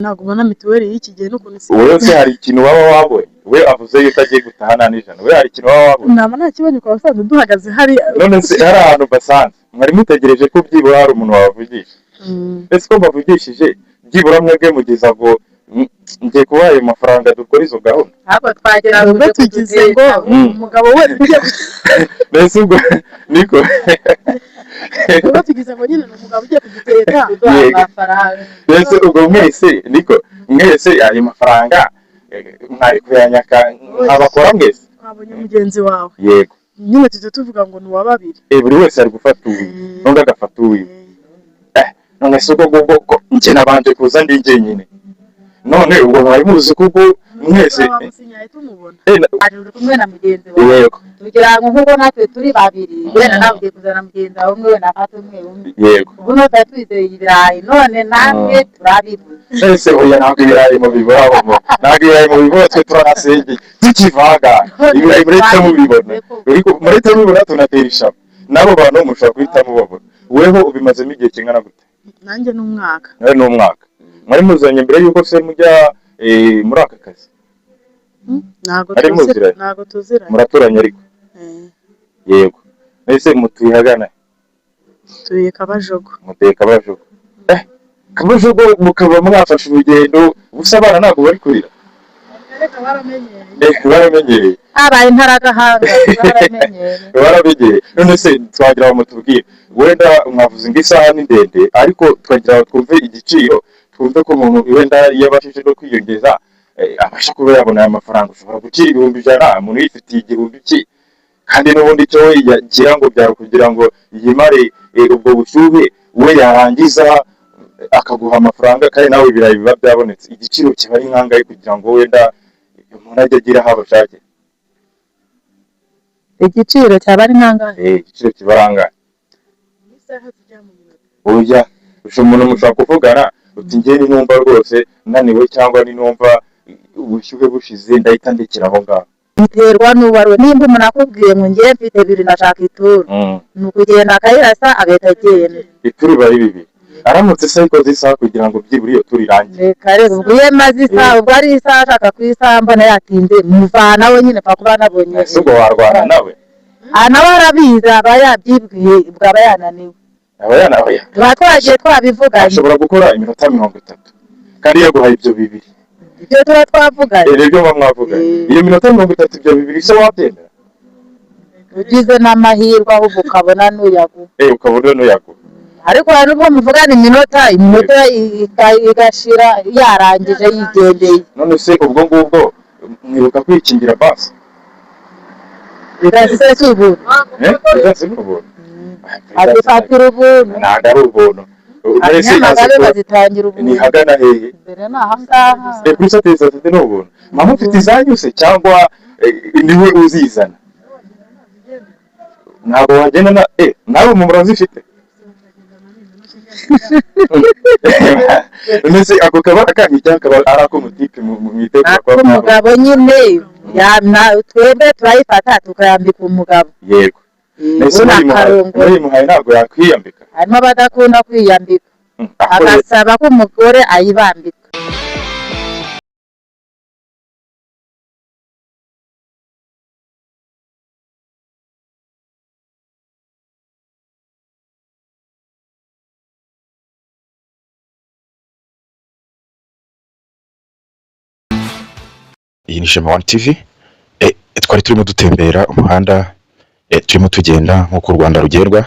ntabwo ubona mituweli y'iki gihe n'ukuntu wowe se hari ikintu waba wabonye we avuze yuko agiye gutahana n'ijana we hari ikintu waba wabonye naba nakibonye kwa basanzwe duhagaze hari none se hari ahantu basanze mwari mutegereje ko byibura hari umuntu wabavugisha ese ko bavugishije byibura mwebwe mugeza ngo ngiye kubaha ayo mafaranga dukora izo gahunda ntabwo twagera ngo tugize ngo umugabo wese ugiye mbese ubwo niko ngo tugize ngo nyine umugabo ugiye kugiteka amafaranga mbese ubwo mwese ayo mafaranga mwari kuyanyaka abakora mwese twabonye mugenzi wawe yego nyine tujya tuvuga ngo ni uwa babiri buri wese ari gufata uwiwe n'undi agafata uwiwe none se ubwo njye nabanje kuza ndi njyenyine none ubwo mwari muzi ko ubwo mwese ari kumwe na mugenzi wawe yego tugira ngo nk'uko natwe turi babiri wenda nawe ugiye kuzana mugenzi wawe umwe wenda afate umwe yego ubu nota twizeye ibirayi none namwe turabibuze ese oya ntabwo ibirayi mu bibaho ntabwo ibirayi mu bibaho twe turanasengeye tukivanga ibirayi muretse mubibona muretse mubibona tunatera ishema n'abo bantu mushobora guhita mubabona weho ubimazemo igihe kingana gute nanjye n'umwaka mwari muzanye mbere yuko se mujya muri aka kazi ntabwo tuziranye muraturanye ariko yego mbese mutuyihagana tuye Kabajogo mutuye Kabajogo Kabajogo mukaba mwafashe urugendo gusa abana ntabwo bari kurira baramenyereye abaye intaragahanga baramenyereye none se twagira ngo mutubwire wenda mwavuze ngo isaha ni ndende ariko twagira ngo twumve igiciro twumve ko umuntu wenda yabashije no kwiyongeza abasha kuba yabona aya mafaranga ushobora gukira 100 umuntu yifitiye 1000 kandi n'ubundi cyo yagira ngo byaro kugira ngo yimare ubwo bushuhe we yarangiza akaguha amafaranga kandi nawe ibirayi biba byabonetse igiciro kiba ari nkangaye kugira ngo wenda umuntu ajye agira aho abashake igiciro cyaba ari nkangahe igiciro kibaranga oya umuntu mushaka kuvugana uti ngiye ninumva rwose naniwe cyangwa ninumva ubushyuhe bushize ndahita ndekera aho ngaho biterwa n'ubarwe nimba umuntu akubwiye ngo ngiye mfite 2 ndashaka ituru ni ukugenda akayirasa agahita agenda ituru bari bibi aramutse se ikoze isaha kugira ngo byibura iyo turi irangiye reka rero ubwo iyo maze isaha ubwo ari isaha ashaka kuyisamba mbona yatinze muvana we nyine pfa kuba nabonye ubwo warwana nawe nawe arabizi aba yabyibwiye ubwo aba yananiwe tuba twagiye twabivuganye ashobora gukora iminota 30 kandi yaguhaye ibyo bibiri ibyo tuba twavuganye ibyo mwavuganye iyo minota 30 ibyo bibiri se wabyemera ugize n'amahirwe ahubwo ukabona n'uyagu ukabona n'uyagu ariko hari ubwo muvugana iminota igashira yarangije yigendeye none se ubwo ngubwo mwibuka kwikingira basi bigase ubuntu bigase ubuntu adufatira ubuntu ntabwo ari ubuntu abanyamagabe bazitangira ubuntu ni hagana hehe mbere ni ahangaha kuri sateza ni ubuntu mama ufite izanyu se cyangwa niwe uzizana ntabwo wagenda nawe mu murazifite nese ako kabara kanyu cyangwa kabara ari ako mutipe mu iteka kwa umugabo nyine twebwe turayifata tukayambika umugabo yego nese muhaye ntabwo yakwiyambika harimo abadakunda kwiyambika agasaba ko umugore ayibambika iyi ni Shema One TV twari turimo dutembera umuhanda turimo tugenda nk'uko u Rwanda rugerwa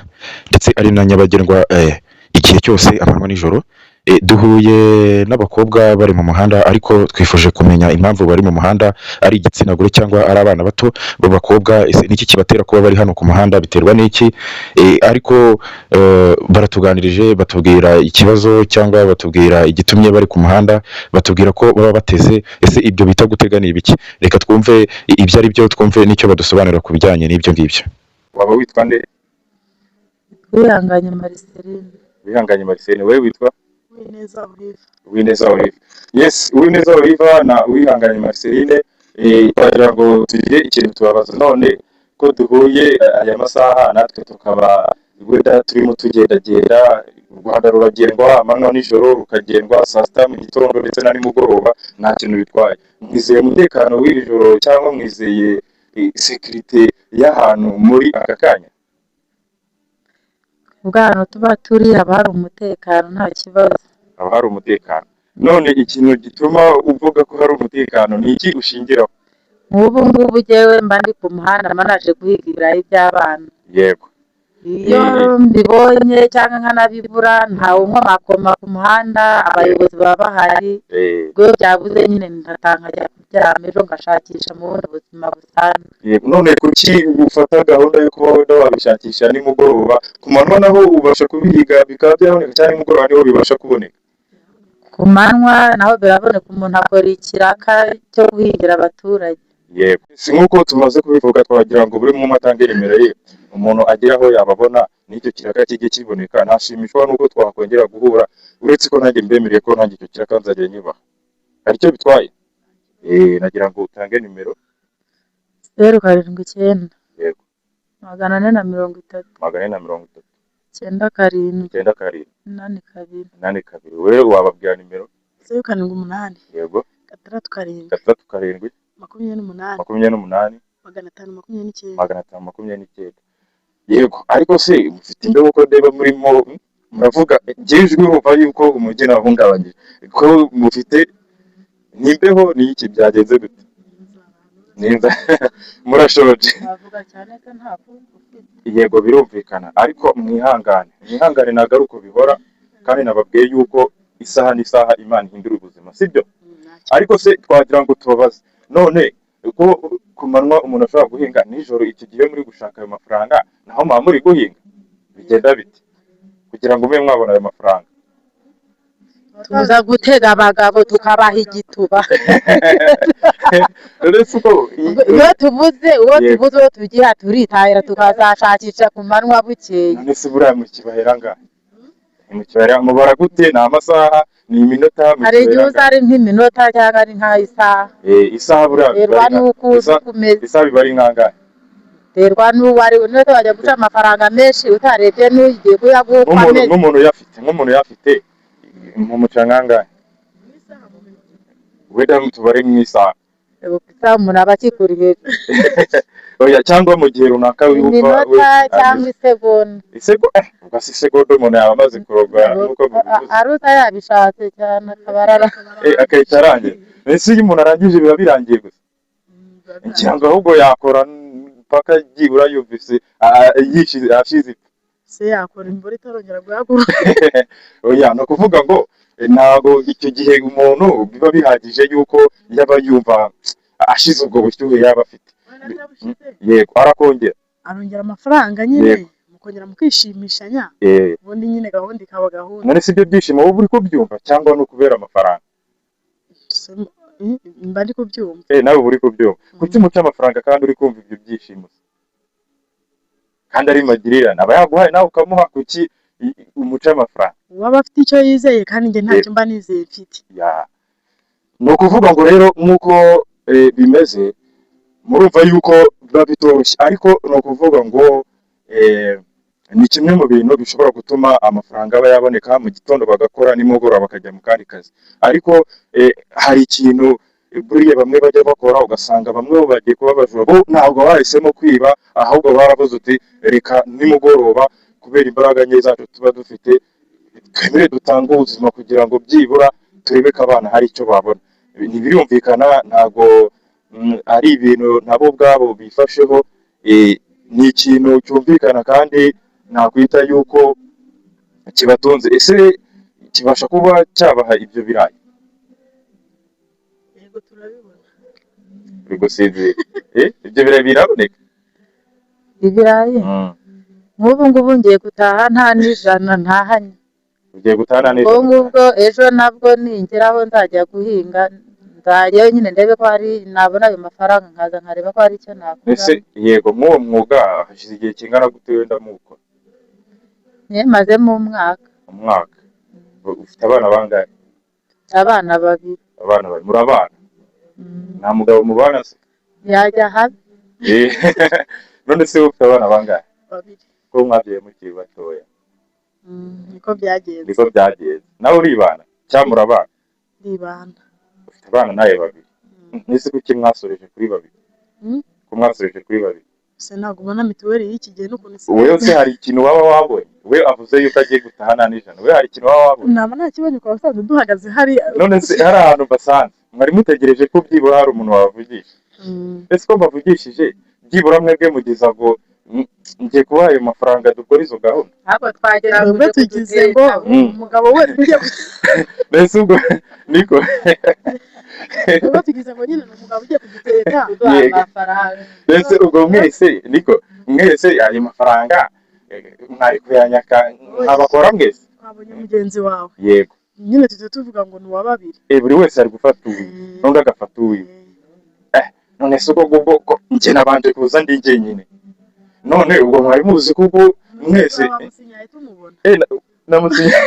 ndetse ari na nyabagendwa igihe cyose amanywa nijoro duhuye n'abakobwa bari mu muhanda ariko twifuje kumenya impamvu bari mu muhanda ari igitsina gore cyangwa ari abana bato b'abakobwa niki kibatera kuba bari hano ku muhanda biterwa n'iki ariko baratuganirije batubwira ikibazo cyangwa batubwira igitumye bari ku muhanda batubwira ko baba bateze ese ibyo bita gutegana ibiki reka twumve ibyo ari byo twumve n'icyo badusobanurira ku bijyanye n'ibyo ngibyo waba witwa nde Wihanganye Marceline Wihanganye Marceline wewe witwa Uwineza Olive yes Uwineza Olive na Wihanganye Marceline twagira ngo tugire ikintu tubabaza none ko duhuye aya masaha natwe tukaba wenda turimo tugendagenda u Rwanda ruragendwa amanywa nijoro rukagendwa saa sita mu gitondo ndetse na nimugoroba nta kintu bitwaye mwizeye umutekano w'iri joro cyangwa mwizeye sekirite y'ahantu muri aka kanya ubwo tuba turi haba hari umutekano nta kibazo haba hari umutekano none ikintu gituma uvuga ko hari umutekano ni iki ushingiraho nk'ubu ngubu njyewe mba ndi ku muhanda mba naje guhiga ibirayi by'abana yego iyo mbibonye cyangwa nkanabibura ntawe unkomakoma ku muhanda abayobozi baba bahari ubwo byabuze nyine ndatanga njya kuryama ejo ngashakisha mu bundi buzima busanzwe none kuki ufata gahunda yo kuba wenda wabishakisha nimugoroba ku manywa naho ubasha kubihiga bikaba byaboneka cyangwa nimugoroba niho bibasha kuboneka ku manywa naho biraboneka umuntu akora ikiraka cyo guhingira abaturage yego si nk'uko tumaze kubivuga twagira ngo buri mu atange nimero ye umuntu agera aho yababona n'icyo kiraka kijye kiboneka ntashimishwa n'uko twakongera guhura uretse ko nanjye mbemereye ko nanjye icyo kiraka nzajya nyibaha hari icyo bitwaye nagira ngo utange nimero 079 yego 430 430 97 82 82 wewe wababwira nimero 078 yego 67 67 28 28 529 yego ariko se mufite imbeho ko ndeba murimo muravuga jejwe umva yuko umujyi nahungabanyije ko mufite nimbeho ni iki byagenze gute ninza murashoje bavuga cyane ko nta ufite yego birumvikana ariko mwihangane nagaruko bihora kandi nababwiye yuko isaha n'isaha Imana ihindura ubuzima sibyo ariko se twagira ngo tubabaze none uko ku manywa umuntu ashobora guhinga nijoro iki gihe muri gushaka ayo mafaranga naho mwa muri guhinga bigenda bite kugira ngo mube mwabona ayo mafaranga tuza gutega abagabo tukabaha igituba iyo tubuze uwo tugira turitahira tukazashakisha ku manywa bukeye none se buriya mu kibahera ngahe mu kibahera mubara gute ni amasaha ni iminota hari igihe uza ari nk'iminota cyangwa ari nk'isaha isaha buriya terwa n'uko uzi kumeze isaha biba ari nkangahe terwa n'uwo ari we niba wajya guca amafaranga menshi utarebye n'ugiye kuyaguha uko ameze nk'umuntu uyafite mu mucangangahe wenda tubare nk'isaha isaha umuntu aba akikura hejuru oya cyangwa mu gihe runaka iminota cyangwa isegonda ubwo si isegonda umuntu yaba amaze kurogora nk'uko bivuze aruta yabishatse cyane akaba akahita arangira mbese iyo umuntu arangije biba birangiye gusa cyangwa ahubwo yakora mpaka byibura yumvise ashize ipfa se yakora imbura itarongera guhaguruka oya ni ukuvuga ngo ntabwo icyo gihe umuntu biba bihagije yuko yaba yumva ashize ubwo bushyuhe yaba afite yego arongera amafaranga nyine mukongera mukishimishanya ubundi nyine gahunda ikaba gahunda none si ibyo byishimo wowe uri kubyumva cyangwa ni ukubera amafaranga mba ndi kubyumva nawe uri kubyumva kuki umuca amafaranga kandi uri kumva ibyo byishimo kandi ari magirirane aba yaguhaye nawe ukamuha kuki umuca amafaranga waba afite icyo yizeye kandi njye ntacyo mba nizeye mfite ni ukuvuga ngo rero nk'uko bimeze murumva yuko biba bitoroshye ariko ni ukuvuga ngo ni kimwe mu bintu bishobora gutuma amafaranga aba yaboneka mu gitondo bagakora nimugoroba bakajya mu kandi kazi ariko hari ikintu buriya bamwe bajya bakora ugasanga bamwe bagiye kuba bajura bo ntabwo bahisemo kwiba ahubwo baravuze uti reka nimugoroba kubera imbaraga nke zacu tuba dufite twemere dutanga ubuzima kugira ngo byibura turebe ko abana hari icyo babona ntibirumvikana ntabwo ari ibintu nabo ubwabo bifasheho ni ikintu cyumvikana kandi nakwita yuko kibatunze ese kibasha kuba cyabaha ibyo birayi yego turabibona bigusize ibyo birayi biraboneka ibirayi nk'ubu ngubu ngiye gutaha nta n'ijana ntahanye ugiye gutana neza ubwo ejo nabwo ningeraho nzajya guhinga nzajyayo nyine ndebe ko hari nabona ayo mafaranga nkaza nkareba ko hari icyo nakora ese yego nk'uwo mwuga hashize igihe kingana gute wenda muwukora nyemazemo umwaka ufite abana bangahe abana babiri murabana nta mugabo mubana se yajya habi none se ufite abana bangahe ko mwabyaye mukiri batoya. Niko byagenze. Niko byagenze. Nawe uribana cyangwa murabana? Ndibana. Ufite abana nawe babiri. Nese kuki mwasoreje kuri babiri? Ko mwasoreje kuri babiri? Se ntabwo ubona mituweli y'iki gihe n'ukuntu isi. Wewe se hari ikintu waba wabonye? We avuze yuko agiye gutahana n'ijana. We hari ikintu waba wabonye? Naba nta kibazo kwa basanzwe duhagaze hari. None se hari ahantu basanze. Mwari mutegereje ko byibura hari umuntu wabavugisha. Ese ko mbavugishije byibura mwebwe mugeza ngo ngiye kubaha ayo mafaranga dukora izo gahunda. Ntabwo twagera ngo tugize ngo umugabo we tujye mbese ubwo niko ubwo tugize ngo nyine umugabo ugiye kuduteka amafaranga. mbese ubwo mwese ayo mafaranga mwari kuyanyaka abakora mwese. Twabonye mugenzi wawe. Yego. Nyine tujye tuvuga ngo ni uwa babiri. Buri wese ari gufata uwi n'undi agafata uwi. None se ubwo njye nabanje kuza ndi jyenyine. None ubwo mwari muzi kuko mwese namusinya.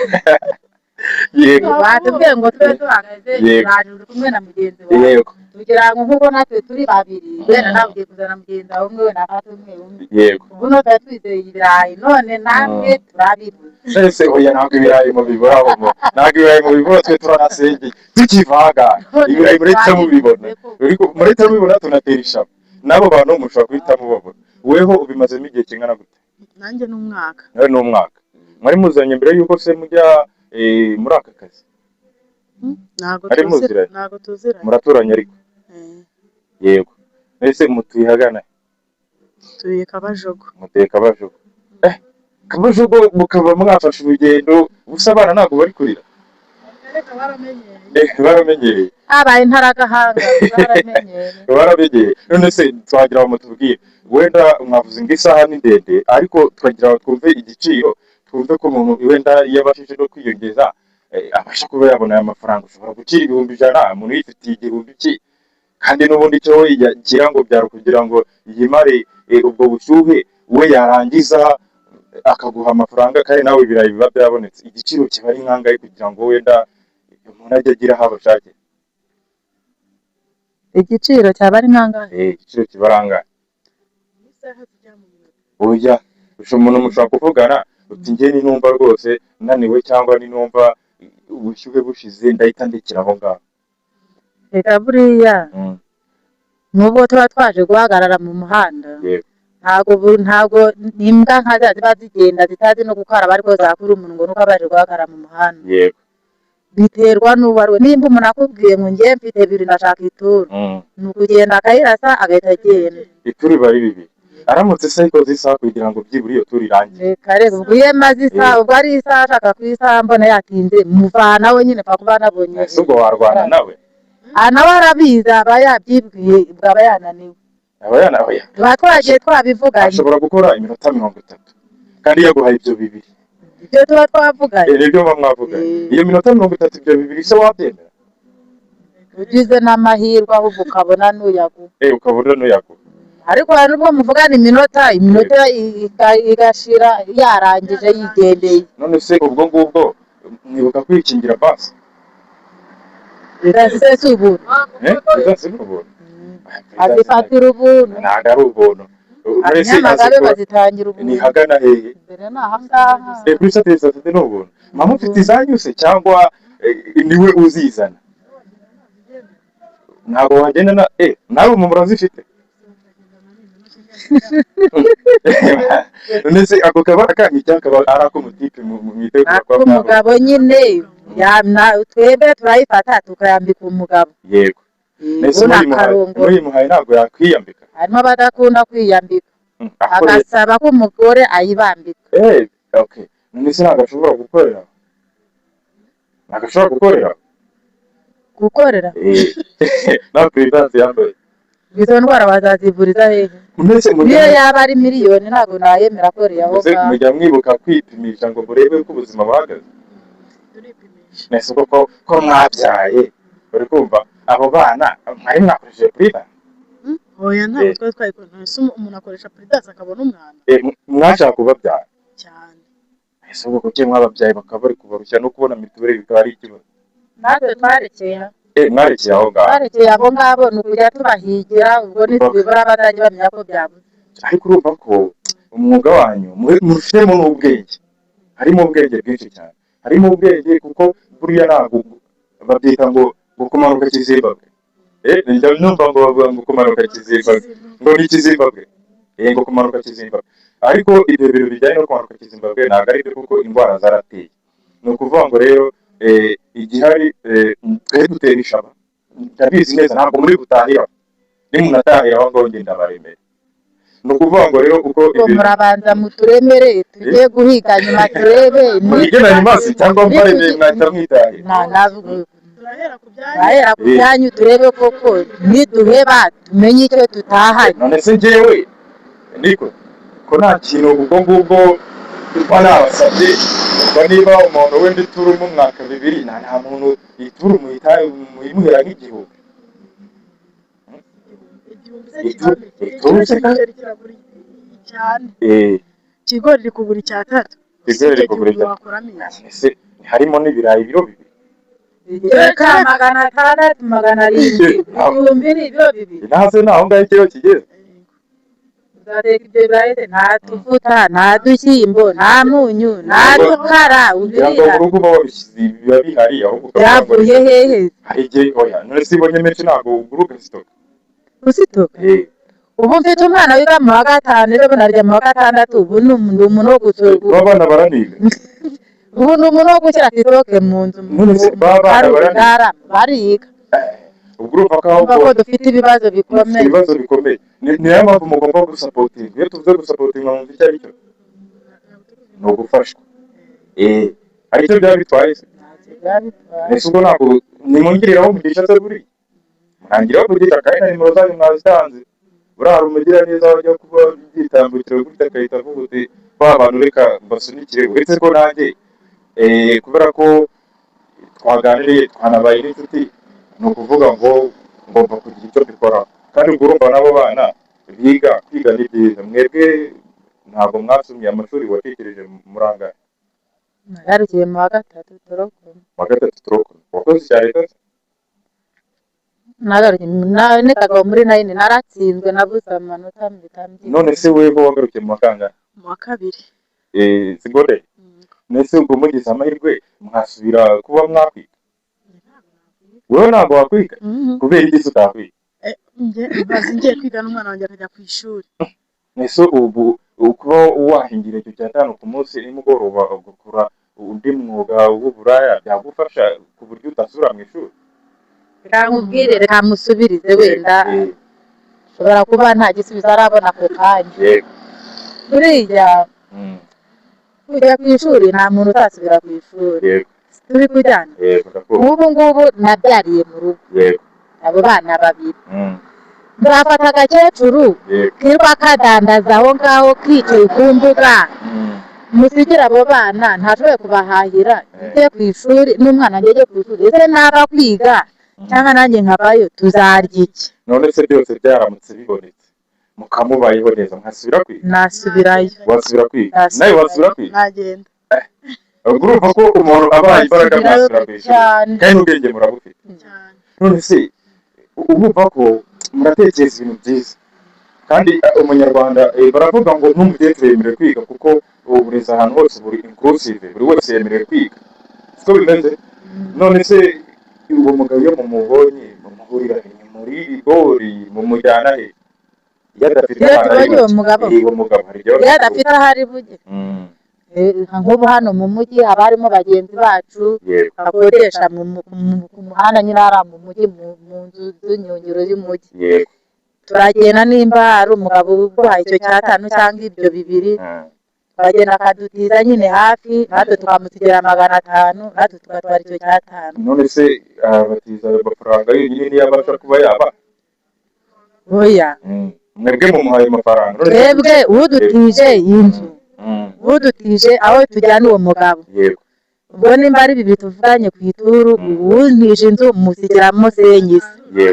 Yego. Batubwiye ngo tube tuhagaze turaje kumwe na mugenzi wawe. Yego. Kugira ngo nk'uko natwe turi babiri wenda nawe ugiye kuzana mugenzi wawe umwe wenda afate umwe. Yego. Ubu no tuba twizeye ibirayi none namwe turabibuze. Ese oya ntabwo ibirayi mu bibura ntabwo ibirayi mu bibura twe turanasengeye tukivaga ibirayi muretse mubibona muretse mubibona tunatera ishema n'abo bantu mushobora guhita mubabona. Weho ubimazemo igihe kingana gute? Nanjye n'umwaka. Nawe n'umwaka. Mwari muzanye mbere yuko se mujya muri aka kazi? Ntabwo tuziranye. Muraturanye ariko? Yego. Ese mutuyihagana? Tuye Kabajogo. Mutuye Kabajogo. Kabajogo mukaba mwafashe urugendo gusa abana ntabwo bari kurira? Baramenyereye. Abaye ntaragahanga baramenyereye. None se twagira ngo mutubwire wenda mwavuze ngo isaha ni ndende ariko twagira ngo twumve igiciro twumve ko umuntu wenda yabashije no kwiyongeza abasha kuba yabona aya mafaranga. Ushobora gukira 100,000 umuntu yifitiye 1,000 kandi n'ubundi cyo yagira ngo byaro kugira ngo yimare ubwo bushyuhe we yarangiza akaguha amafaranga kandi nawe ibirayi biba byabonetse. Igiciro kiba ari nkangahe kugira ngo wenda umuntu ajye agira aho abashake? Igiciro cyaba ari nkangahe? Igiciro kiba arangahe? Oya umuntu mushobora kuvugana uti njye ni numva rwose naniwe cyangwa ni numva ubushyuhe bushize ndahita ndekera aho ngaho. Reka buriya nubwo tuba twaje guhagarara mu muhanda ntabwo imbwa nka ziba zigenda zitazi no gukaraba ariko zakura umuntu ngo nuko abaje guhagarara mu muhanda. Yego. Biterwa n'uwariwe. Nimba umuntu akubwiye ngo ngiye mfite 2 ndashaka ituru ni ukugenda akayirasa agahita agenda. Ituru bari bibiri aramutse se ikoze isaha kugira ngo byibura iyo turi irangiye. Reka ubwo iyo maze isaha ubwo ari isaha ashaka ku isaha mbona yatinze muvana we nyine pa kuba nabonye. Ese ubwo warwana nawe? Nawe arabizi aba yabyibwiye bwaba yananiwe. Aba yananiwe. Twagiye twabivuganye. Ashobora gukora iminota 30 kandi yaguhaye ibyo bibiri. Ibyo tuba twavuganye. Nibyo mwavuganye. Iyo minota 30 ibyo bibiri se wabyemera? Ugize n'amahirwe ahubwo ukabona n'uyaguha. Ukabona n'uyaguha. Ariko hari ubwo muvugana iminota igashira yarangije yigendeye. None se ubwo ngubwo mwibuka kwikingira basi? Birasese ubuntu. Birasese ubuntu. Azifatira ubuntu. Ntabwo ari ubuntu. Nyamagabe bazitangira ubuntu. Ni hagana hehe? Mbere ni ahangaha. Kuri satellite ni ubuntu. Mama ufite izanyuse cyangwa niwe uzizana? Ntabwo wagenda na nawe umumura zifite. None se ako kabara kanyu cyangwa arako mutipe mwitegura kwa umugabo nyine twebwe turayifata tukayambika umugabo. Yego. Nese muri muhaye ntabwo yakwiyambika. Harimo abadakunda kwiyambika agasaba ko umugore ayibambika. Okay. None se nagashobora gukorera? Gukorera? Na private yambaye. Izo ndwara bazazivuriza hehe? Niyo yaba ari miliyoni ntabwo nayemera ko riyaho ngaho. Mujya mwibuka kwipimisha ngo murebe uko ubuzima buhagaze? Turipimisha. Nese ko mwabyaye uri kumva abo bana mwari mwakoresheje prida? Oya ntabwo twayikora. Nese umuntu akoresha prida akabona umwana. Mwashaka kubabyara cyane. Ese ubwo kuki mwababyaye bakaba bari kubarushya no kubona mituweli bikaba ari ikibazo? Natwe twarekeye. Mwarekeye aho ngaho. Twarekeye abo ngabo ni ukujya tubahigira ubwo nitubibura batajya bamenya ko byabuze. Ariko urumva ko umwuga wanyu mufitemo n'ubwenge, harimo ubwenge bwinshi cyane, harimo ubwenge kuko buriya ntabwo babyita ngo kumanuka Kizimbabwe. Njya numva ngo bavuga ngo kumanuka Kizimbabwe, ngo ni Kizimbabwe, ngo kumanuka Kizimbabwe, ariko ibyo bintu bijyanye no kumanuka Kizimbabwe ntabwo ari byo kuko indwara zarateye. Ni ukuvuga ngo rero igihari twe dutera ishaba, ndabizi neza ntabwo muri gutahira, nimunatahira aho ngaho ngenda baremere. Ni ukuvuga ngo rero kuko murabanza muturemere tujye guhiga nyuma turebe mwigena nyamasi cyangwa mbaremere mwahita mwitahira. bahera ku byanyu turebe koko niduheba tumenye icyo tutahanye. None se njyewe niko ko nta kintu ubwo ngubwo twa nabasabye, ubwo niba umuntu wenda ituru mu mwaka 2 nta muntu ituru muyimuhera nk'igihumbi. Ikigori riri kugura 3. Ikigori riri kugura 3. Ese harimo n'ibirayi biro 2. Eka 600, 700, ibihumbi ni ibiro 2. Nase naho ngaho ikiro kigeze. Uzateka ibyo birayi nta tuvuta, nta dushyimbo, nta munyu, nta dukara, ubirira. Ngo urugo babishyize biba bihari ahubwo byavuye hehe? Hari igihe oya, none se ibonye menshi ntabwo uguruka sitoka. Usitoka? Ubu mfite umwana wiga mu wa 5, rero narya mu wa 6, ubu ni umuntu wo gusorwa. Abana baraniga. Ubu ni umuntu wo gushyira sitoke mu nzu. Bariga. Uguruka kaho dufite ibibazo bikomeye. Ni nayo mpamvu mugomba gusapotinga. Iyo tuvuze gusapotinga mu icyo ari cyo ni ugufashwa. Aricyo byaba bitwaye se. Ese ubwo ntabwo nimungiriraho umugisha se buri murangiraho kugira kandi na nimero zanyu mwazitanze. Burahari umugira neza wajya kuba byitambukira gutya akahita avuga uti ba bantu reka basunikire. Uretse ko nanjye kubera ko twaganiriye twanabaye n'inshuti, ni ukuvuga ngo ngomba kugira icyo mbikora. Kandi ubwo urumva n'abo bana kwiga ni byiza. Mwebwe ntabwo mwasumye amashuri watekereje murangana. Nagarukiye mu wa 3 turokoma. Mu wa 3 turokoma. Wakoze icya leta se? Nagarukiye muri 9 naratsinzwe nabuze amanota mbitambi. None se wewe wagarukiye mu wa kangahe? Mu wa 2. Sigode. Nese ubwo mugize amahirwe mwasubira kuba mwakwiga. Wewe ntabwo wakwiga kubera iki utakwiga? Ngiye kwiga n'umwana wanjye akajya ku ishuri. Nese ubu kuba wahingira icyo cya 5 ku munsi nimugoroba ugakora undi mwuga w'uburaya byagufasha ku buryo utasubira mu ishuri? Nkubwire reka musubirize wenda ushobora kuba nta gisubizo arabona ku kanya. Buriya kujya ku ishuri nta muntu utasubira ku ishuri. Turi kujyana. Ubu ngubu nabyariye mu rugo. Abo bana 2. Ndafata agakecuru kirwa kadandaza aho ngaho kicaye ku mbuga. Musigira abo bana ntashoboye kubahahira njye ku ishuri n'umwana njye ku ishuri. Ese naba kwiga cyangwa nanjye nkabayo tuzarya iki? None se byose byaramutse bibonetse mukamubayeho neza mwasubira kwiga? Nasubirayo. Wasubira kwiga? Nawe wasubira kwiga? Nagenda. Urumva ko umuntu abaye imbaraga mwasubira kwiga kandi n'ubwenge murabufite. None se urumva ko muratekereza ibintu byiza kandi umunyarwanda baravuga ngo n'umukecuru yemerewe kwiga kuko uburezi ahantu hose buri inclusive, buri wese yemerewe kwiga. Siko bimeze? None se uwo mugabo iyo mumubonye mumuhurira muri rigori mumujyana he? Yadafite ahari bujye. Nk'ubu hano mu mujyi haba harimo bagenzi bacu bakoresha ku muhanda nyine hariya mu mujyi mu nzu z'inyungiro y'umujyi. Turagenda nimba hari umugabo uguhaye icyo cya 5 cyangwa ibyo 2 turagenda akadutiza nyine hafi natwe tukamusigira 500 natwe tugatwara icyo cya 5. None se batiza amafaranga yonyine niyo abasha kuba yaba? Oya. Mwebwe mumuhaye amafaranga? Twebwe udutije inzu udutije aho tujyana uwo mugabo. Ubwo nimba ari 2 tuvuganye ku ituru untije inzu musigiramo senyisi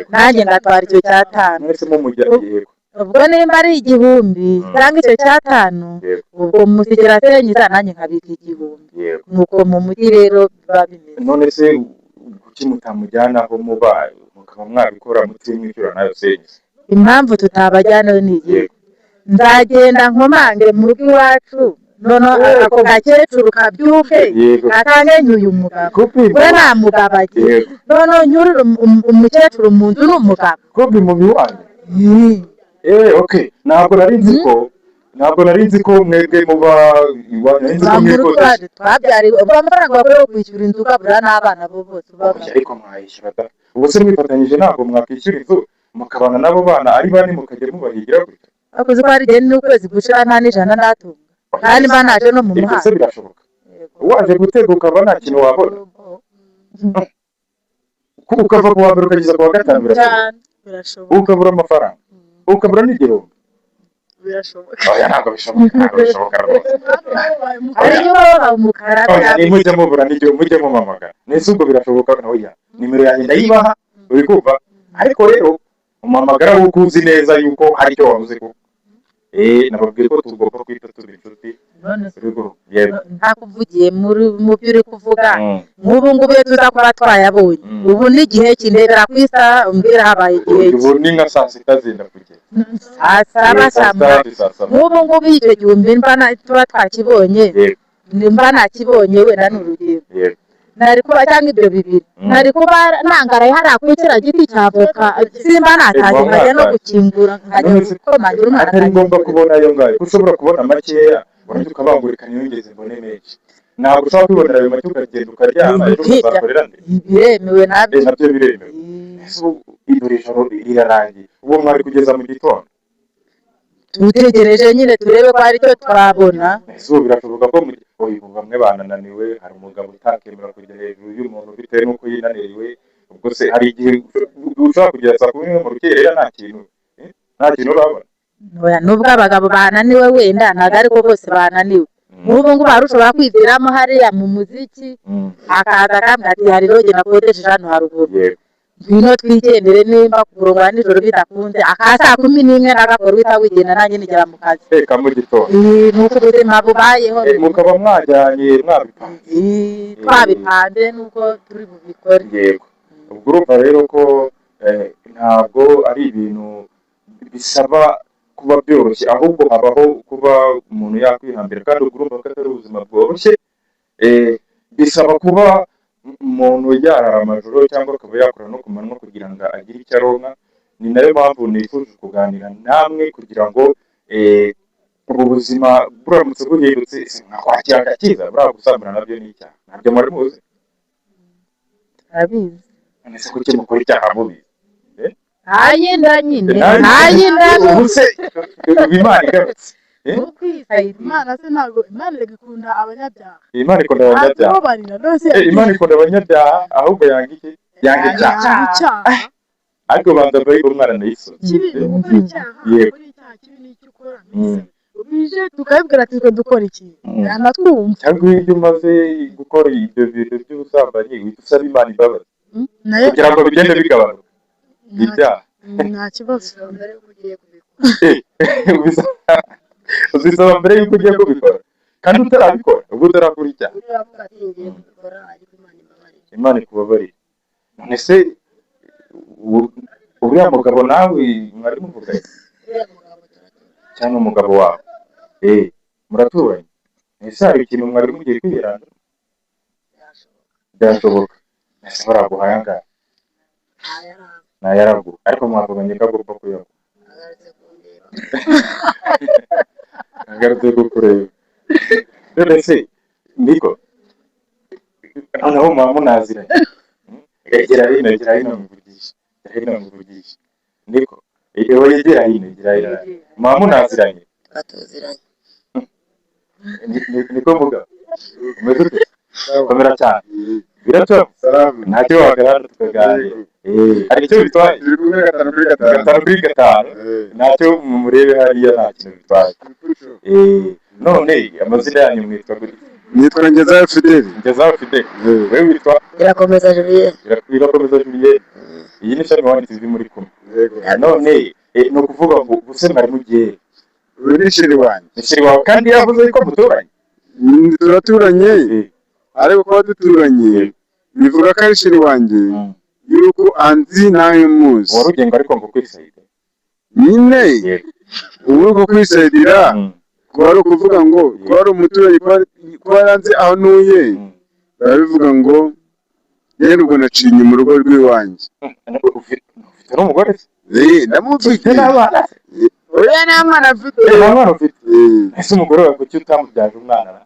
nanjye ngatwara icyo cya 5. Ubwo nimba ari 1,000 cyangwa icyo cya 5 ubwo musigira senyisi nanjye nkabika 1,000. Nuko mu mujyi rero biba bimeze. None se kuki mutamujyana aho mubaye mukaba mwabikora mutimwishyura nayo senyisi? Impamvu tutabajyana ni igihe nzagenda nkomange mu rugo iwacu none ako gakecuru kabyuke katange nyuye umugabo we nta mugabo agira none nyurira umukecuru mu nzu n'umugabo kobi mu biwanyu okay ntabwo nari nzi ko mwebwe muba twabyariwe ubwo amafaranga bakwiye kwishyura inzu ukabura n'abana bo bose ariko mwayishyura ubu se mwifatanyije ntabwo mwakwishyura inzu mukabana n'abo bana ari bane mukajya mubahigira gutya akoze ko hari igihe n'ukwezi gushira nta n'ijana natunga kandi mba naje no mu muhanda birashoboka waje gutega ukaba nta kintu wabona ukava ku wa mbere ukageza ku wa gatanu birashoboka ukabura amafaranga ukabura n'igihumbi birashoboka ntabwo bishoboka rwose ariyo baba umukara mujya mubura n'igihe mujya mumamagara nese ubwo birashoboka oya nimero yanjye ndayibaha uri kumva ariko rero umamagara wuko uzi neza yuko hari icyo wabuze ko nababwiye ko tugomba kwita turi inshuti ntakuvugiye mu byo uri kuvuga nk'ubu ngubu iyo tuza kuba twayabonye ubu n'igihe kindebera ku isaha umbwira habaye igihe ubu ni nka saa sita zenda kugera saa nk'ubu ngubu icyo gihumbi tuba twakibonye mba nakibonye wenda ni urugendo nari kuba cyangwa ibyo bibiri nari kuba nangaraye hariya kuri kiriya giti cya avoka simba nataje nkajya no gukingura nkajya gukomangira umwana atari ngombwa kubona ayo ngayo ushobora kubona makeya urajya ukabangurika ntiyongeze mbone menshi ntabwo ushobora kwibonera ayo make ukagenda ukaryama ejo ukazakorera nde biremewe nabyo biremewe iri joro rirarangiye ubu mwari kugeza mu gitondo tutegereje nyine turebe ko hari icyo turabona ubu birashoboka ko bamwe banananiwe hari umugabo utakemera kujya hejuru y'umuntu bitewe n'uko yinaniriwe ubwo se hari igihe ushobora kugera saa kumi mu rukerera nta kintu urabona nubwo abagabo bananiwe wenda ntabwo ariko bose bananiwe nk'ubu ngubu hari ushobora kwiviramo hariya mu muziki akaza akambwira ati hari roge nakodesheje hano haruguru ngwino twigendere nimba kurongora nijoro bidakunze saa 11 n'agakora uhita wigenda nanjye nigera mu kazi reka mu gitondo nuko ubuzima bubayeho mukaba mwajyanye mwabipanze twabipanze nuko turi bubikore yego ubwo urumva rero ko ntabwo ari ibintu bisaba kuba byoroshye ahubwo habaho kuba umuntu yakwihambira kandi ubwo urumva ko atari ubuzima bworoshye bisaba kuba umuntu yarara amajoro cyangwa akaba yakora no ku manywa kugira ngo agire icyo aronka ni nayo mpamvu nifuje kuganira namwe kugira ngo ubu buzima buramutse buhindutse mwakwakira agakiza buriya gusambana nabyo ni icyaha ntabyo mwari muzi turabizi none se kuki mukora icyaha mubizi ntayinda nyine ntayinda ubu se imana igarutse imana se ntabwo imana igakunda abanyabyaha imana ikunda abanyabyaha imana ikunda abanyabyaha ahubwo yanga iki yanga icyaha ariko banza bayibona umwana nayisoze kibi gukora icyaha kibi n'icyo ukora ubije tukabibwira ati twe dukora iki yanatwumva cyangwa iyo umaze gukora ibyo bintu by'ubusambanyi uhita usaba imana imbabazi kugira ngo bigende bigabanuka ibyaha nta kibazo mbere yuko ugiye kubikora uzisaba mbere yuko ugiye kubikora kandi utarabikora ubwo utarakora icyaha imana ikubabarire none se uriya mugabo nawe mwari muvuganye cyangwa umugabo wawe muraturanye ese hari ikintu mwari mugiye kwiranda byashoboka ese baraguhaye angahe ntayaragu ariko mwavuganye ko agomba kuyaguha agarutse kukureba none se niko noneho muba munaziranye egera hino muvugisha niko ewe yegera hino muba munaziranye batuziranye niko mvuga umeze ute komera cyane biracamo ntacyo wagaragara tukaganira hari icyo bitwaye 5/5 ntacyo murebe hariya nta kintu bitwaye none amazina yanyu mwitwa gute nitwa Ngezayo Fidel wewe witwa Irakomeza Julien iyi ni shami wanditse izi muri kumwe none no kuvuga ngo buse mwari mugiye urishiri wawe kandi yavuze ko muturanye turaturanye ariko kuba duturanye bivuga ko ari shiri wanjye yuko anzi nawe muzi warugenga ariko ngo kwisayide nyine ubu uko kwisayidira kuba ari ukuvuga ngo kuba ari umuturage kuba yaranze aho ntuye biba bivuga ngo yenda ubwo naciye inyuma urugo rw'iwanjye. ufite n'umugore se? Ndamufite n'abana se? oya nta mwana afite. nta mwana ufite? ese umugore wawe kuki utamubyaje umwana?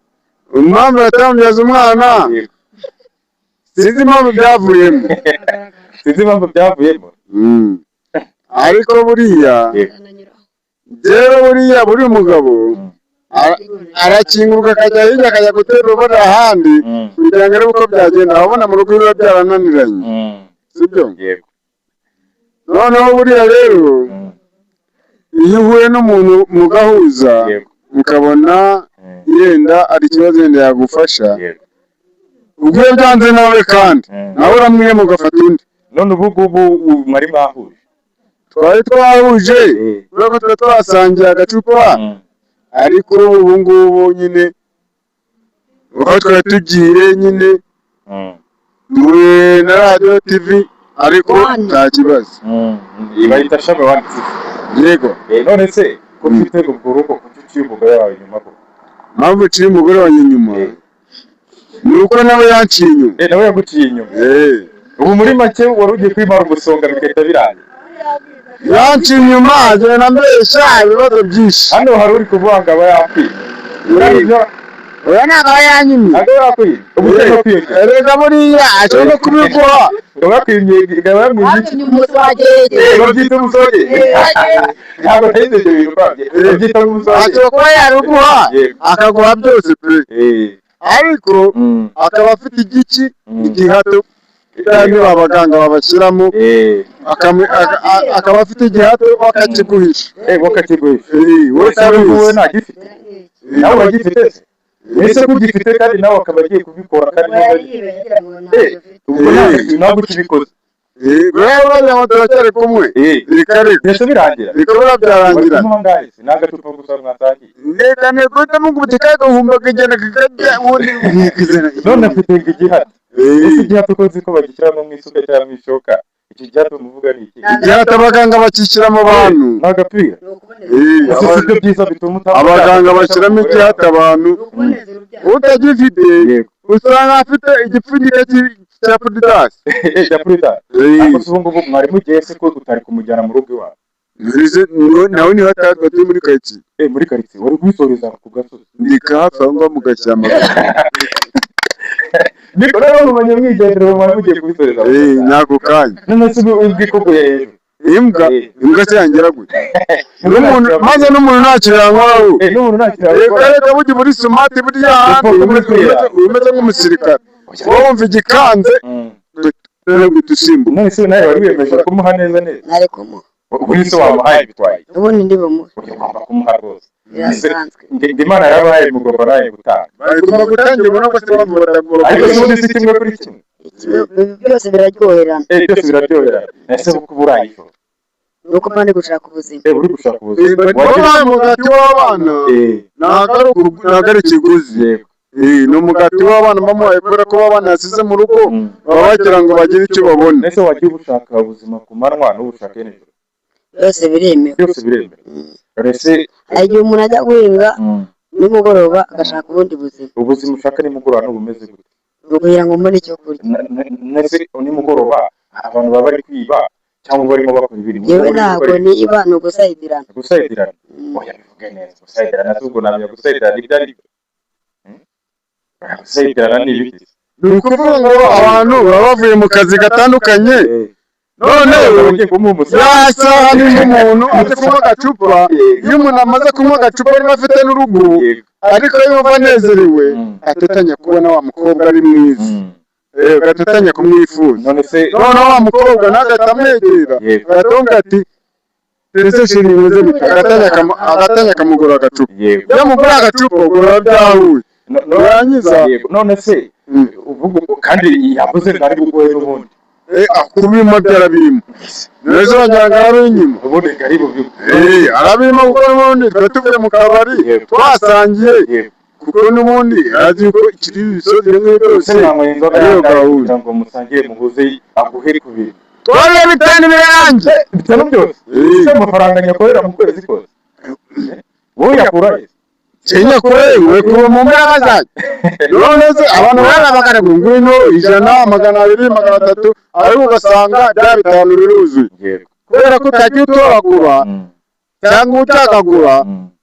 impamvu yatamubyaza umwana sinzi impamvu byavuyemo. sinzi impamvu byavuyemo. ariko buriya buri umugabo arakinguka akajya hirya akajya gutera urubona ahandi kugira ngo arebe uko byagenda, ababona mu rugo biba byarananiranye, sibyo? noneho buriya rero iyo uhuye n'umuntu mugahuza mukabona yenda ari ikibazo yenda yagufasha, ubwo iyo byanze nawe kandi nawe uramwiye mugafata undi. none ubu ngubu mwari mwahuje? twari twahuje urabona ko tuba twasangiye agacupa, ariko ubu ngubu nyine uko twari tugiye nyine muri na radiyo tivi, ariko nta kibazo. bahita shame wanditse. yego. none se ko ufite urwo rugo kuki uciye umugore wawe inyuma ko? mpamvu uciye umugore wanjye inyuma ni uko nawe yanciye inyuma. nawe yaguciye inyuma. ubu muri make wari ugiye kwimara umusonga bigahita birangira. yanciye inyuma agenda ambeshya ibibazo byinshi. hano hari uri kuvuga ngo aba yakwiye. oya ntabwo aba yanyimye. ntabwo yakwiye. ubu ugomba kwiyongera. erega buriya ashobora no kubiguha. Hafi umuswagege. babyita umusore. ntabwo nahize ibyo bintu babyita umusore. ashobora kuba yaruguha akaguha byose pe, ariko akaba afite igihato niba abaganga babashyiramo, akaba afite igihato bakakiguhisha. wowe ntagifite. nawe uragifite se? ese ko ugifite kandi nawe akaba agiye kubikora kandi ntabwo ukibikoze. rero ngo turacyari kumwe. mbese birangira? bikaba byarangira. ni agacupa gusa mwatangiye. reka ntikuta mugubuti kagahumba kagenda kakajya ubundi mwikizana. none afite igihata. ese igihata uko nzi ko bagishyiramo mu isuka cyangwa mu ishoka, iki gihata muvuga ni iki? igihata abaganga bakishyira mu bantu. ni agapira. ese sibyo byiza bituma abaganga bashyiramo igihata abantu. utagifite usanga afite igipfunyika cya pudidasi. cya pudidasi. ariko se ubu ngubu mwari mugiye se ko utari kumujyana mu rugo iwawe? nawe niho atazwa turi muri karitsiye. muri karitsiye wari gusoreza ku gasozi? ndi hafi aho ngaho mu gashyamba. niko rero mu banyamwigendero mwari mugiye kubisoreza? n'ako kanya. none se ubwikuguye hejuru? imbwa se yangira gute? maze n'umuntu ntacyo yankwaho. reka burya muri sumati burya handi umeze nk'umusirikare wowe wumva igikanze dusimbuka. none se nawe wari wiyemeje kumuha neza neza? ntari kumuha. ubu ni se wamuhaye bitwaye? ubundi ndi bumuhe. ugomba kumuha rwose. birasanzwe. Imana yabahaye mugomba nawe gutanga. bagomba gutangirwa no gusiba batagomba. ariko n'ubundi si kimwe kuri kimwe. byose biraryoherana. byose biraryoherana. ese kuko urayishora? nuko mba ndi gushaka ubuzima. uri gushaka ubuzima. wabaye umugati w'abana ntabwo ari ikiguzi. ni umugati w'abana bamuhaye kubera ko abana yasize mu rugo baba bagira ngo bagire icyo babona. ese wagiye ubushaka ubuzima ku manywa n'ubushake nijoro? byose biremewe. byose biremewe. ese hari igihe umuntu ajya guhinga nimugoroba agashaka ubundi buzima. ubuzima ushaka nimugoroba n'ubumeze gute? ni ukugira ngo mbone icyo kurya. ese nimugoroba abantu baba bari kwiba cyangwa barimo bakora ibintu? yewe ntabwo niba ni ugusayidirana. gusayidirana? oya bivuge neza. gusayidirana si ubwo namenya gusayidirana ibyo ari byo. gusayidirana ni ibiki? ni ukuvuga ngo abantu baba bavuye mu kazi gatandukanye, none yasaha n'umuntu aje kunywa agacupa. iyo umuntu amaze kunywa agacupa niba afite n'urugo ariko yumva anezerewe atetanya kubona wa mukobwa ari mwiza, gatetanya kumwifuza. none wa mukobwa ntagahita amwegera agatunga ati ese shiri bimeze gute, agatanya akamugura agacupa. iyo amugura agacupa ubwo biba byahuye. none se kandi yavuze ngo ari bugoye n'ubundi kubimo byarabirimo. neza wagira ngo ari inyuma ubundi ari bubimo. arabirimo kuko n'ubundi twari tuvuye mu kabari twasangiye, kuko n'ubundi azi ko ikiri ibisozi rimwe byose ariyo gahunda ngo musangiye muhuze aguhe ku bintu. twariye bitanu birangiye. bitanu byose? ese amafaranga nyakorera mu kwezi kose? wowe yakurahe Kenya kurewe kuba mu mbaraga zayo none se abantu barabagara ngo ngwino 100 200 300 ariko ugasanga bya bitanu biruzuye kubera ko utagiye utoragura cyangwa ucagagura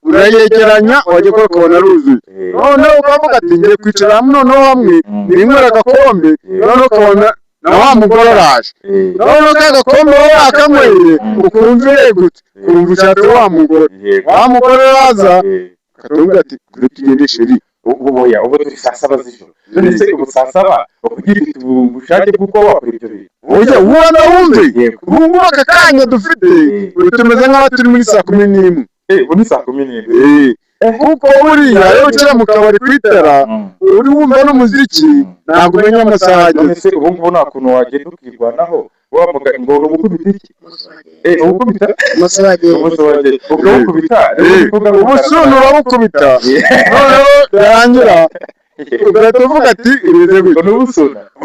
urayegeranya wajya kubona ruzuye none ukavuga ati ngiye kwicara noneho hamwe ninywera agakombe none ukabona na wa mugore araje none kagakombe wowe akanyweye ukumva yegutse ukumva ushatse wa mugore araza katunga ati kuri tugende sheri uboya ubu turi saa saba z'ijoro none se ubu saa saba ukugira ubushake bw'uko wakora ibyo bintu oya ubona wumve ubu aka kanya dufite tumeze nk'aho turi muri saa 11 ubu ni saa 11 kuko buriya iyo uciye mu kabari kwitara uri wumva n'umuziki ntabwo umenya amasaha none se ubu ngubu nta kuntu wagenda ukirwanaho wavuga ngo ubukubita iki ubukubita ubukubita ubusunu urabukubita noneho yarangira ugahita uvuga ati imeze gutya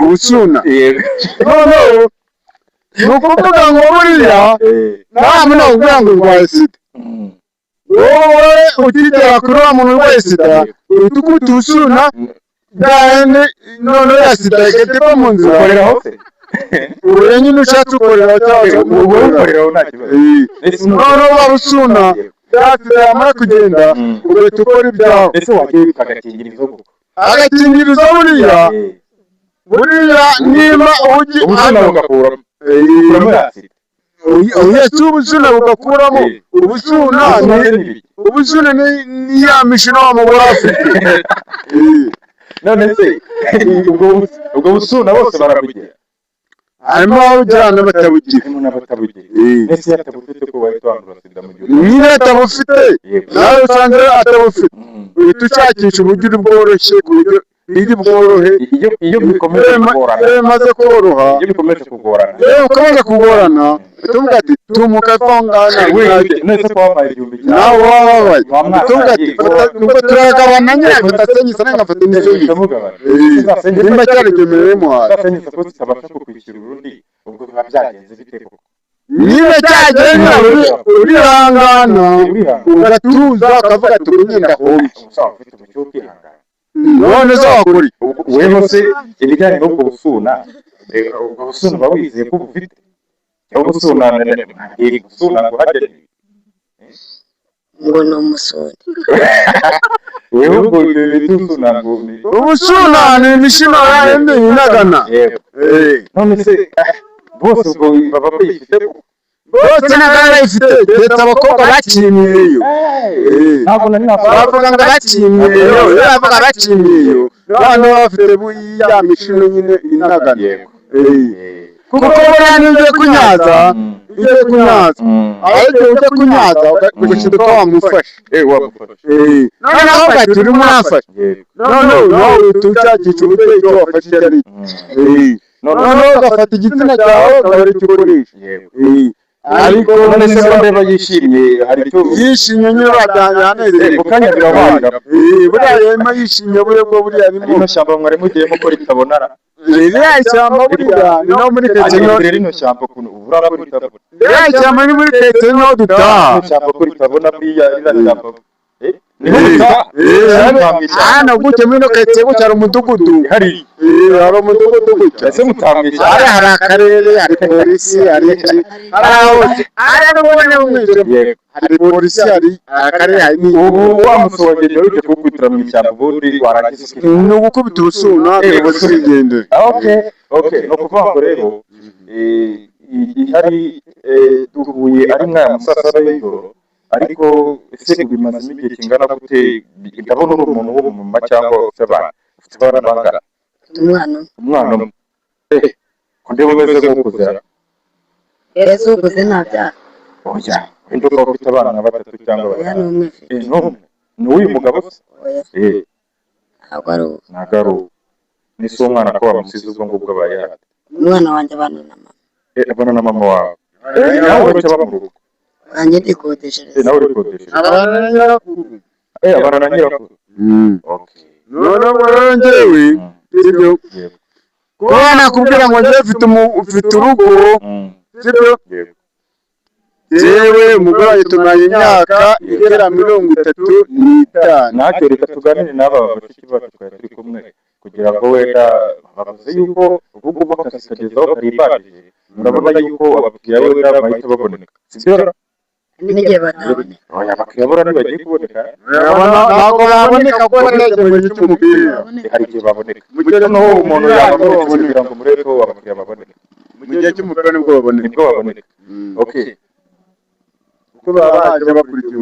ubusuna noneho ni ukuvuga ngo buriya nta muntu ukubwira ngo urwaye sida wowe ukigera kuri wa muntu urwaye sida uhita ukubita ubusuna bwahene noneho ya sida igahita mu nzira ukorera hose ubu nyine ushatse ukorera cyangwa ukoreraho nta kibazo noneho wabusuna byasida yamara kugenda ugahita ukora ibyawe ese wagiye ukagakingirizo agakingirizo buriya niba ubusuna bugakuramo yasida uyetse ubusuna bugakuramo ubusuna ni ya mishino wa mugore afite none se ubwo busuna bose barabugira harimo abawugira n'abatabugira ese yatabufite ko wahita wandura sida mu gihugu niba atabufite nawe usanze atabufite uhita ushakisha uburyo bworoshye ku buryo iri bworohe iyo bikomeje kugorana iyo bikomeje kugorana tuvuga ati tumuka fongana nese ko wabaye 1000 nawe wabaye tuvuga ati nuko turagabana nyine fatasenyi sana ngafata n'izindi nimba cyari gemereye mu hasi fatasenyi ko tutabasha kukwishyura urundi ubwo biba byagenze bite koko niba cyagenda urihangana ugatuza ukavuga ati ngenda hombi usaba ufite umucyo ukihangana none zo wakuri weho se ibijyanye n'ubwo busuna ubwo busuna uba wizeye ko bufite cyangwa busuna iri gusuna ngo hajye ngo ni umusore wewe ubwo busuna ngo ubusuna ni imishino yende inagana none se bose ubwo baba bayifite bose nagana ifite leta abakobwa bakimiyeyo ntabwo nari bavuga ngo bakimiyeyo bavuga bakimiyeyo none bafite ya mishino nyine inagana kuko buriya niyo kunyaza ariko ujya kunyaza ugashinduka wamufasha noneho ugahita urimo urafasha noneho nawe uhita ushakisha uburyo icyo wafashe icyo ari noneho ugafata igitsina cyawe ukabara icyo ukoresha ariko none se ko ndeba yishimye hari icyo yishimye nyine bajyanye anezerewe ukanya birabanga buriya yema yishimye buriya arimo rino shyamba mwari mugiye mukora itabonara ririya ishyamba buriya ni no muri keke rino shyamba kuntu ubura ko ritabona ririya ishyamba ni muri keke niho dutaha ishyamba ko ritabona buriya ririya shyamba hano gutya muri no keke gutya hari umudugudu hari umudugudu gutya ese mutambisha hari akarere hari polisi hari hose hari n'ubone bumwe hari polisi hari akarere hari ubu wa musohogeye uje kukwitira mu ishyamba ubundi warangiza ni ugukubita ubusuna ubusigendera okay no kuvuga ngo rero hari duhuye ari mwa musasara y'ijoro ariko ese bimaze igihe kingana gute ndabona uri umuntu w'umumama cyangwa ufite abana ufite abana bangana umwana ko ndeba umeze nk'ukuzera ese ukuze ntabyara oya wenda ukaba ufite abana nka 3 cyangwa batatu ni uyu mugabo se ntabwo ari ubu ni so umwana ko wamusize ubwo ngubwo abaye hati umwana wanjye abana na mama wawe nawe icyo baba mu rugo wanjye ndikodeshereza nawe urikodeshereza abana na nyirakuru abana na nyirakuru noneho rero njyewe sibyo kuba nakubwira ngo njyewe ufite urugo sibyo jewe umugore wanjye tumaranye imyaka igera 35. natwe reka tuganire n'aba bashiki bacu twari turi kumwe kugira ngo wenda bavuze yuko ubu akazi kagezeho karibajije urabona yuko abakiriya wenda bahita baboneka sibyo n'igihe bataboneka abakiriya bora ntibagiye kuboneka ntabwo baboneka kuko ntegereje mu gice umupira hari igihe baboneka mu gihe noneho umuntu yaboneka kugira ngo murebe ko abakiriya baboneka mu gihe cy'umupira nibwo baboneka okay kuko baba baje bakurikiye